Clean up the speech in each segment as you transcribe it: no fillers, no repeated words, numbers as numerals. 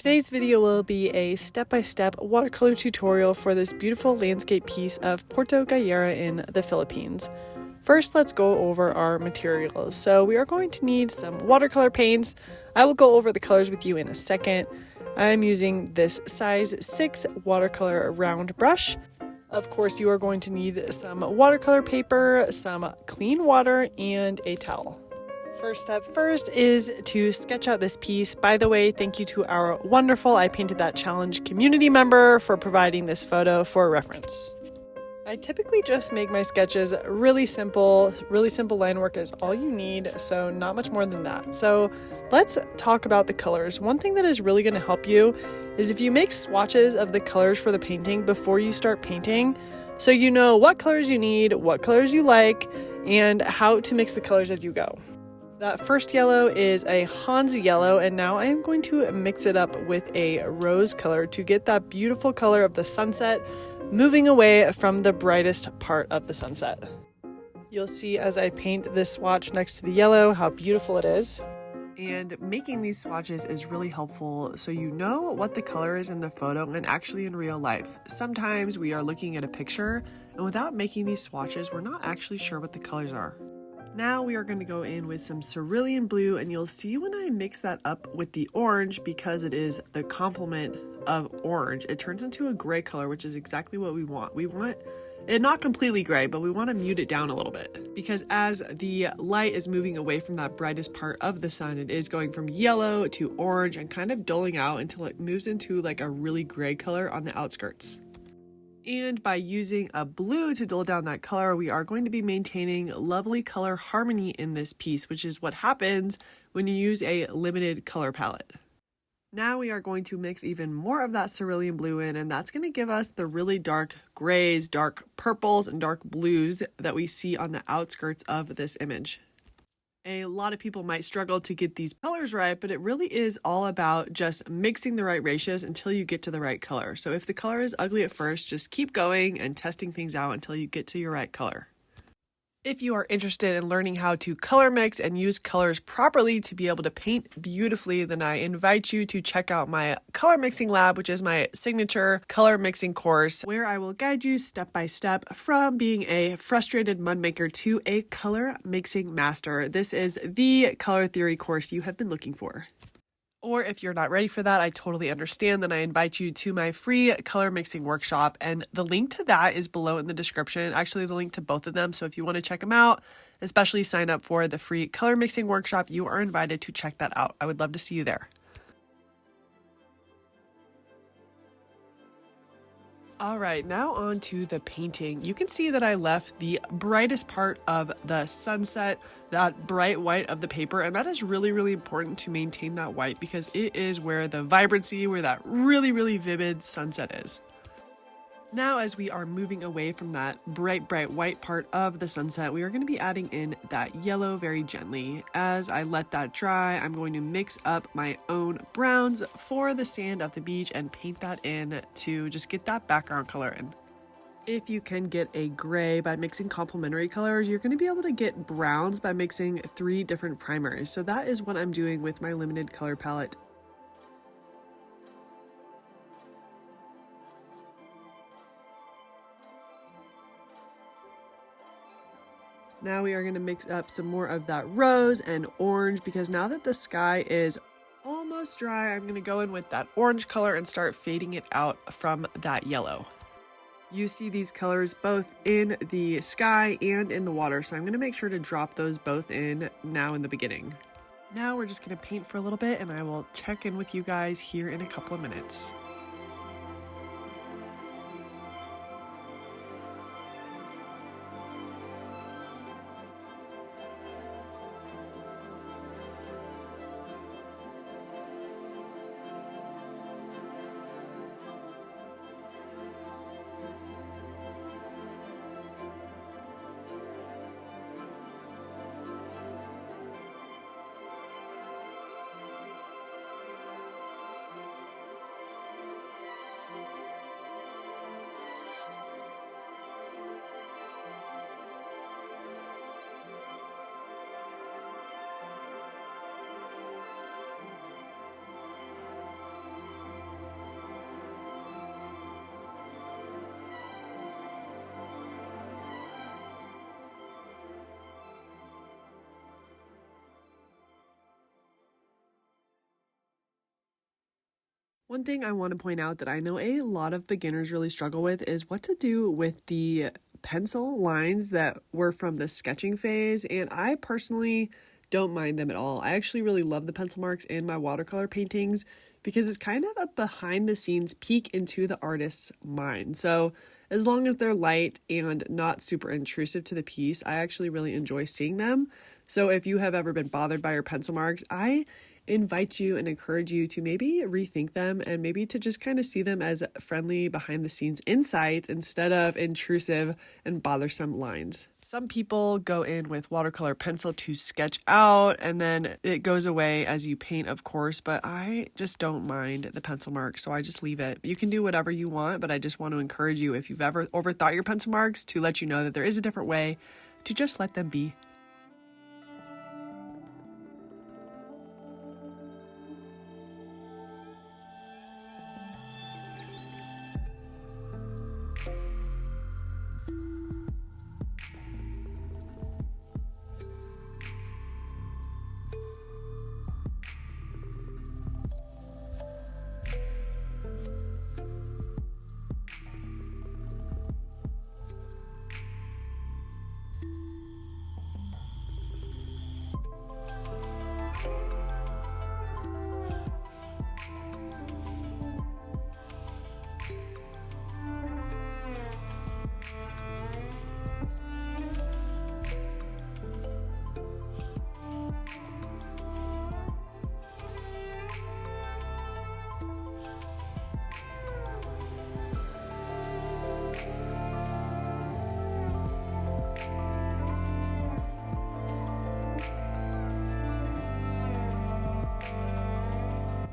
Today's video will be a step-by-step watercolor tutorial for this beautiful landscape piece of Puerto Galera in the Philippines. First, let's go over our materials. So we are going to need some watercolor paints. I will go over the colors with you in a second. I'm using this size 6 watercolor round brush. Of course, you are going to need some watercolor paper, some clean water, and a towel. First step first is to sketch out this piece. By the way, thank you to our wonderful I Painted That Challenge community member for providing this photo for reference. I typically just make my sketches really simple line work is all you need, so not much more than that. So let's talk about the colors. One thing that is really going to help you is if you make swatches of the colors for the painting before you start painting, so you know what colors you need, what colors you like, and how to mix the colors as you go. That first yellow is a Hans yellow, and now I am going to mix it up with a rose color to get that beautiful color of the sunset, moving away from the brightest part of the sunset. You'll see as I paint this swatch next to the yellow how beautiful it is. And making these swatches is really helpful so you know what the color is in the photo and actually in real life. Sometimes we are looking at a picture, and without making these swatches, we're not actually sure what the colors are. Now we are going to go in with some cerulean blue, and you'll see when I mix that up with the orange, because it is the complement of orange, it turns into a gray color, which is exactly what we want. We want it not completely gray, but we want to mute it down a little bit, because as the light is moving away from that brightest part of the sun, it is going from yellow to orange and kind of dulling out until it moves into like a really gray color on the outskirts. And by using a blue to dull down that color, we are going to be maintaining lovely color harmony in this piece, which is what happens when you use a limited color palette. Now we are going to mix even more of that cerulean blue in, and that's going to give us the really dark grays, dark purples, and dark blues that we see on the outskirts of this image. A lot of people might struggle to get these colors right, but it really is all about just mixing the right ratios until you get to the right color. So if the color is ugly at first, just keep going and testing things out until you get to your right color. If you are interested in learning how to color mix and use colors properly to be able to paint beautifully, then I invite you to check out my color mixing lab, which is my signature color mixing course, where I will guide you step by step from being a frustrated mud maker to a color mixing master. This is the color theory course you have been looking for. Or if you're not ready for that, I totally understand. Then I invite you to my free color mixing workshop, and the link to that is below in the description. Actually, the link to both of them. So if you want to check them out, especially sign up for the free color mixing workshop, you are invited to check that out. I would love to see you there. All right, now on to the painting. You can see that I left the brightest part of the sunset, that bright white of the paper, and that is really, really important to maintain that white because it is where the vibrancy, where that really, really vivid sunset is. Now, as we are moving away from that bright white part of the sunset, we are going to be adding in that yellow very gently. As I let that dry, I'm going to mix up my own browns for the sand of the beach and paint that in to just get that background color in. If you can get a gray by mixing complementary colors, you're going to be able to get browns by mixing 3 different primers. So that is what I'm doing with my limited color palette. Now we are going to mix up some more of that rose and orange, because now that the sky is almost dry, I'm going to go in with that orange color and start fading it out from that yellow. You see these colors both in the sky and in the water, so I'm going to make sure to drop those both in now in the beginning. Now we're just going to paint for a little bit, and I will check in with you guys here in a couple of minutes. One thing I want to point out that I know a lot of beginners really struggle with is what to do with the pencil lines that were from the sketching phase, and I personally don't mind them at all. I actually really love the pencil marks in my watercolor paintings because it's kind of a behind the scenes peek into the artist's mind. So as long as they're light and not super intrusive to the piece, I actually really enjoy seeing them. So if you have ever been bothered by your pencil marks, I invite you and encourage you to maybe rethink them and maybe to just kind of see them as friendly behind the scenes insights instead of intrusive and bothersome lines. Some people go in with watercolor pencil to sketch out and then it goes away as you paint, of course, but I just don't mind the pencil marks, so I just leave it. You can do whatever you want, but I just want to encourage you, if you've ever overthought your pencil marks, to let you know that there is a different way to just let them be.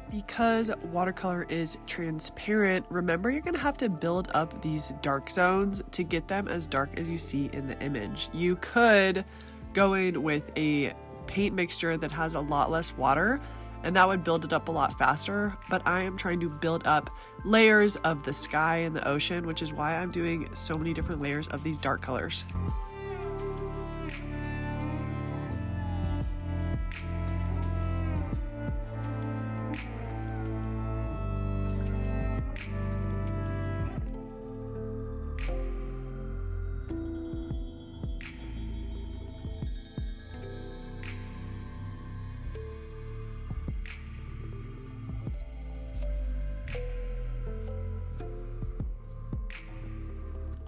Because watercolor is transparent, remember you're going to have to build up these dark zones to get them as dark as you see in the image. You could go in with a paint mixture that has a lot less water, and that would build it up a lot faster, but I am trying to build up layers of the sky and the ocean, which is why I'm doing so many different layers of these dark colors.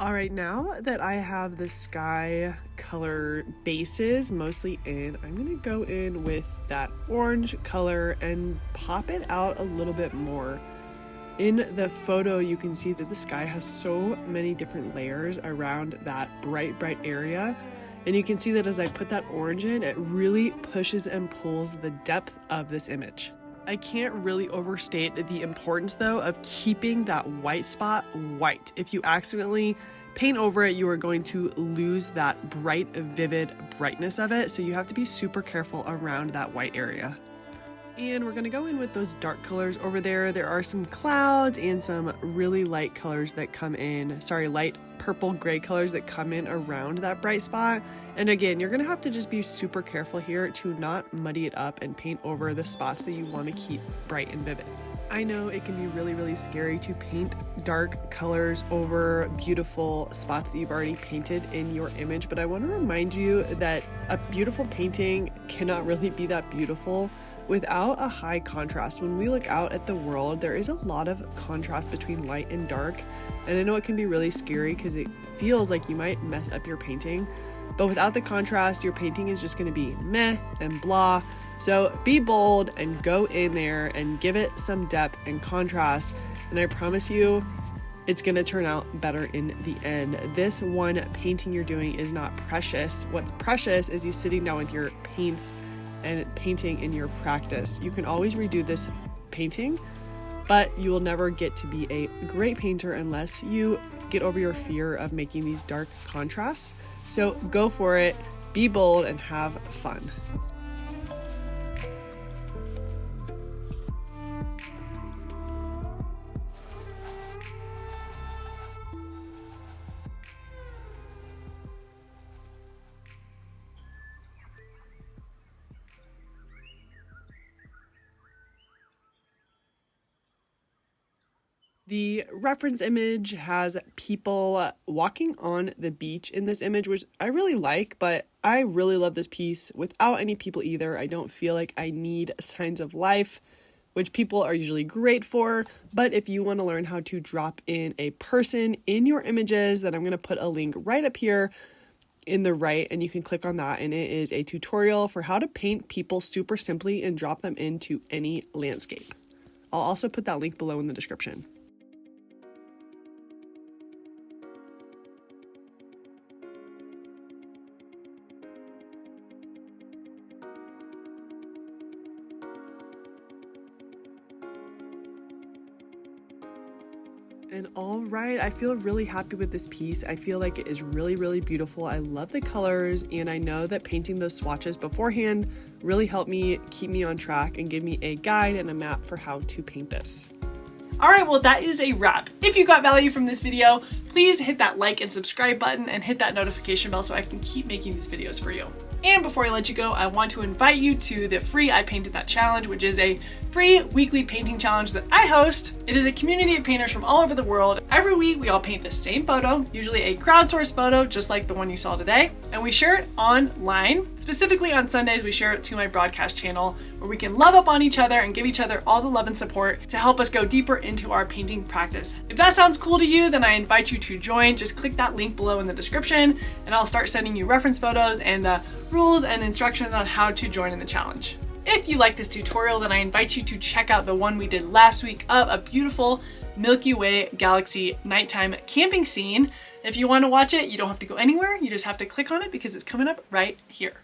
All right, now that I have the sky color bases mostly in, I'm gonna go in with that orange color and pop it out a little bit more. In the photo, you can see that the sky has so many different layers around that bright area. And you can see that as I put that orange in, it really pushes and pulls the depth of this image. I can't really overstate the importance, though, of keeping that white spot white. If you accidentally paint over it, you are going to lose that bright, vivid brightness of it. So you have to be super careful around that white area. And we're gonna go in with those dark colors over there. There are some clouds and some really light colors that come in, light purple gray colors that come in around that bright spot. And again, you're gonna have to just be super careful here to not muddy it up and paint over the spots that you wanna keep bright and vivid. I know it can be really scary to paint dark colors over beautiful spots that you've already painted in your image, but I want to remind you that a beautiful painting cannot really be that beautiful without a high contrast. When we look out at the world, there is a lot of contrast between light and dark, and I know it can be really scary because it feels like you might mess up your painting, but without the contrast, your painting is just going to be meh and blah. So be bold and go in there and give it some depth and contrast, and I promise you it's going to turn out better in the end. This one painting you're doing is not precious. What's precious is you sitting down with your paints and painting in your practice. You can always redo this painting, but you will never get to be a great painter unless you get over your fear of making these dark contrasts. So go for it, be bold, and have fun. The reference image has people walking on the beach in this image, which I really like, but I really love this piece without any people either. I don't feel like I need signs of life, which people are usually great for. But if you want to learn how to drop in a person in your images, then I'm going to put a link right up here in the right, and you can click on that, and it is a tutorial for how to paint people super simply and drop them into any landscape. I'll also put that link below in the description. And all right, I feel really happy with this piece. I feel like it is really, really beautiful. I love the colors, and I know that painting those swatches beforehand really helped me keep me on track and give me a guide and a map for how to paint this. All right, well, that is a wrap. If you got value from this video, please hit that like and subscribe button and hit that notification bell so I can keep making these videos for you. And before I let you go, I want to invite you to the free I Painted That challenge, which is a free weekly painting challenge that I host. It is a community of painters from all over the world. Every week, we all paint the same photo, usually a crowdsourced photo, just like the one you saw today, and we share it online. Specifically on Sundays, we share it to my broadcast channel, where we can love up on each other and give each other all the love and support to help us go deeper into our painting practice. If that sounds cool to you, then I invite you to join. Just click that link below in the description, and I'll start sending you reference photos and the rules and instructions on how to join in the challenge. If you like this tutorial, then I invite you to check out the one we did last week of a beautiful Milky Way galaxy nighttime camping scene. If you want to watch it, you don't have to go anywhere. You just have to click on it because it's coming up right here.